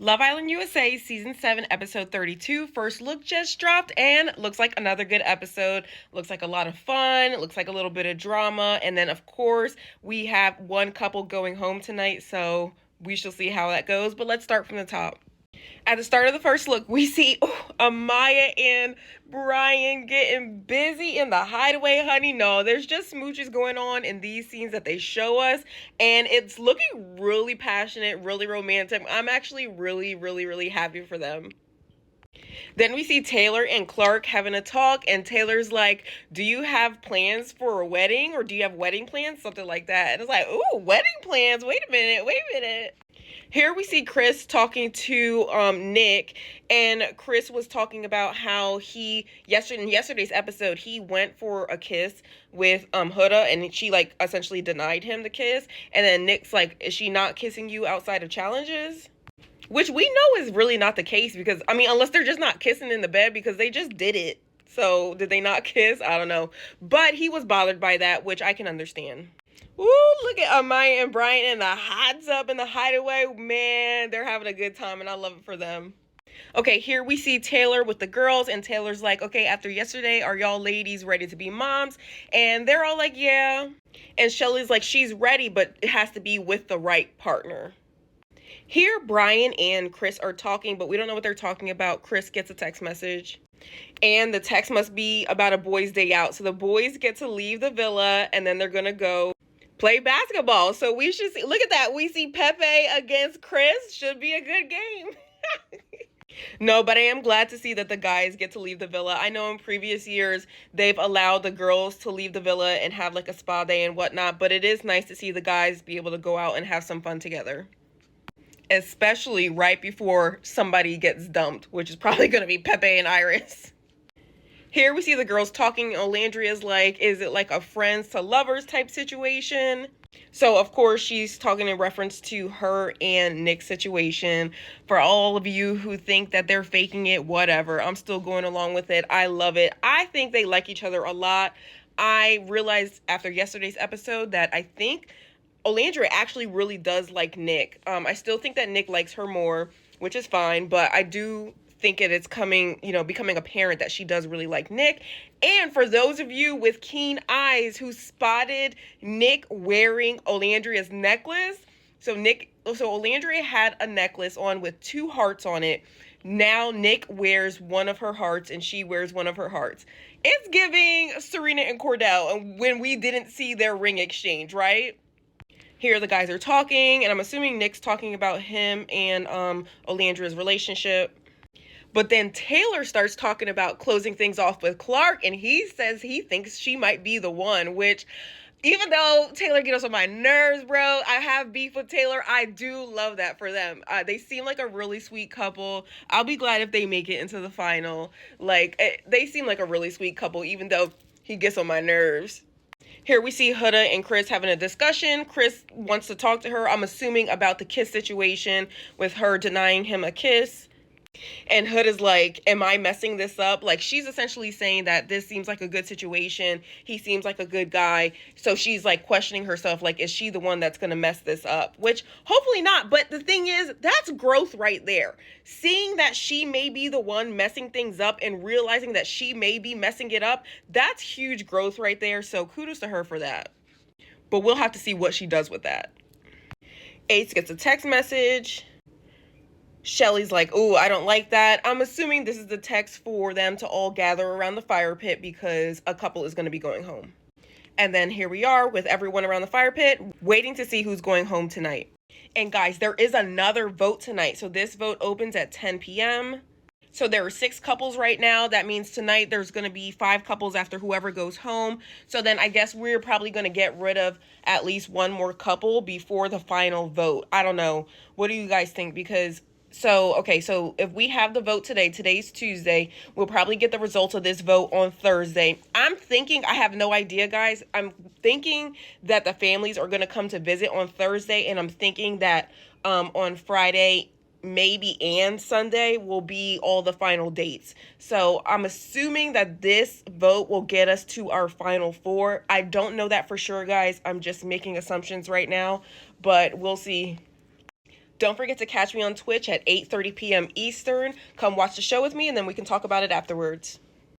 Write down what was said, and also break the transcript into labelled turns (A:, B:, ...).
A: Love Island USA Season 7 Episode 32 first look just dropped and looks like another good episode. Looks like a lot of fun, looks like a little bit of drama, and then of course we have one couple going home tonight, so we shall see how that goes. But let's start from the top. At the start of the first look, we see Amaya and Brian getting busy in the hideaway, honey. No, there's just smooches going on in these scenes that they show us, and it's looking really passionate, really romantic. I'm actually really happy for them. Then we see Taylor and Clark having a talk, and Taylor's like, do you have plans for a wedding, or do you have wedding plans? Something like that. And it's like, ooh, wedding plans? Wait a minute. Here we see Chris talking to Nick, and Chris was talking about how in yesterday's episode, he went for a kiss with Huda, and she like essentially denied him the kiss. And then Nick's like, is she not kissing you outside of challenges? Which we know is really not the case, because I mean, unless they're just not kissing in the bed, because they just did it. So did they not kiss? I don't know. But he was bothered by that, which I can understand. Ooh, look at Amaya and Brian in the hot tub in the hideaway. Man, they're having a good time, and I love it for them. Okay, here we see Taylor with the girls, and Taylor's like, okay, after yesterday, are y'all ladies ready to be moms? And they're all like, yeah. And Shelly's like, she's ready, but it has to be with the right partner. Here, Brian and Chris are talking, but we don't know what they're talking about. Chris gets a text message, and the text must be about a boys' day out. So the boys get to leave the villa, and then they're going to go play basketball. So we should see, look at that. We see Pepe against Chris. Should be a good game. No, but I am glad to see that the guys get to leave the villa. I know in previous years, they've allowed the girls to leave the villa and have like a spa day and whatnot. But it is nice to see the guys be able to go out and have some fun together. Especially right before somebody gets dumped, which is probably going to be Pepe and Iris. Here we see the girls talking. Olandria's like, is it like a friends to lovers type situation? So, of course, she's talking in reference to her and Nick's situation. For all of you who think that they're faking it, whatever. I'm still going along with it. I love it. I think they like each other a lot. I realized after yesterday's episode that I think Olandria actually really does like Nick. I still think that Nick likes her more, which is fine, but I do think it's becoming apparent that she does really like Nick. And for those of you with keen eyes who spotted Nick wearing Olandria's necklace, so Olandria had a necklace on with 2 hearts on it. Now Nick wears one of her hearts and she wears one of her hearts. It's giving Serena and Cordell when we didn't see their ring exchange, right? Here the guys are talking, and I'm assuming Nick's talking about him and Olandria's relationship. But then Taylor starts talking about closing things off with Clark, and he says he thinks she might be the one, which, even though Taylor gets on my nerves, bro, I have beef with Taylor, I do love that for them. They seem like a really sweet couple. I'll be glad if they make it into the final. They seem like a really sweet couple, even though he gets on my nerves. Here we see Huda and Chris having a discussion. Chris wants to talk to her, I'm assuming, about the kiss situation with her denying him a kiss. And Huda's like, am I messing this up? Like, she's essentially saying that this seems like a good situation. He seems like a good guy. So she's like questioning herself, like, is she the one that's going to mess this up? Which hopefully not. But the thing is, that's growth right there. Seeing that she may be the one messing things up and realizing that she may be messing it up, that's huge growth right there. So kudos to her for that. But we'll have to see what she does with that. Ace gets a text message. Shelly's like, ooh, I don't like that. I'm assuming this is the text for them to all gather around the fire pit because a couple is going to be going home. And then here we are with everyone around the fire pit waiting to see who's going home tonight. And guys, there is another vote tonight. So this vote opens at 10 p.m. So there are 6 couples right now. That means tonight there's going to be 5 couples after whoever goes home. So then I guess we're probably going to get rid of at least one more couple before the final vote. I don't know. What do you guys think? Because so if we have the vote today's Tuesday, we'll probably get the results of this vote on Thursday. I'm thinking, I have no idea, guys. I'm thinking that the families are going to come to visit on Thursday, and I'm thinking that on Friday, maybe and Sunday will be all the final dates. So I'm assuming that this vote will get us to our final 4. I don't know that for sure, guys. I'm just making assumptions right now, but we'll see. Don't forget to catch me on Twitch at 8:30 p.m. Eastern. Come watch the show with me, and then we can talk about it afterwards.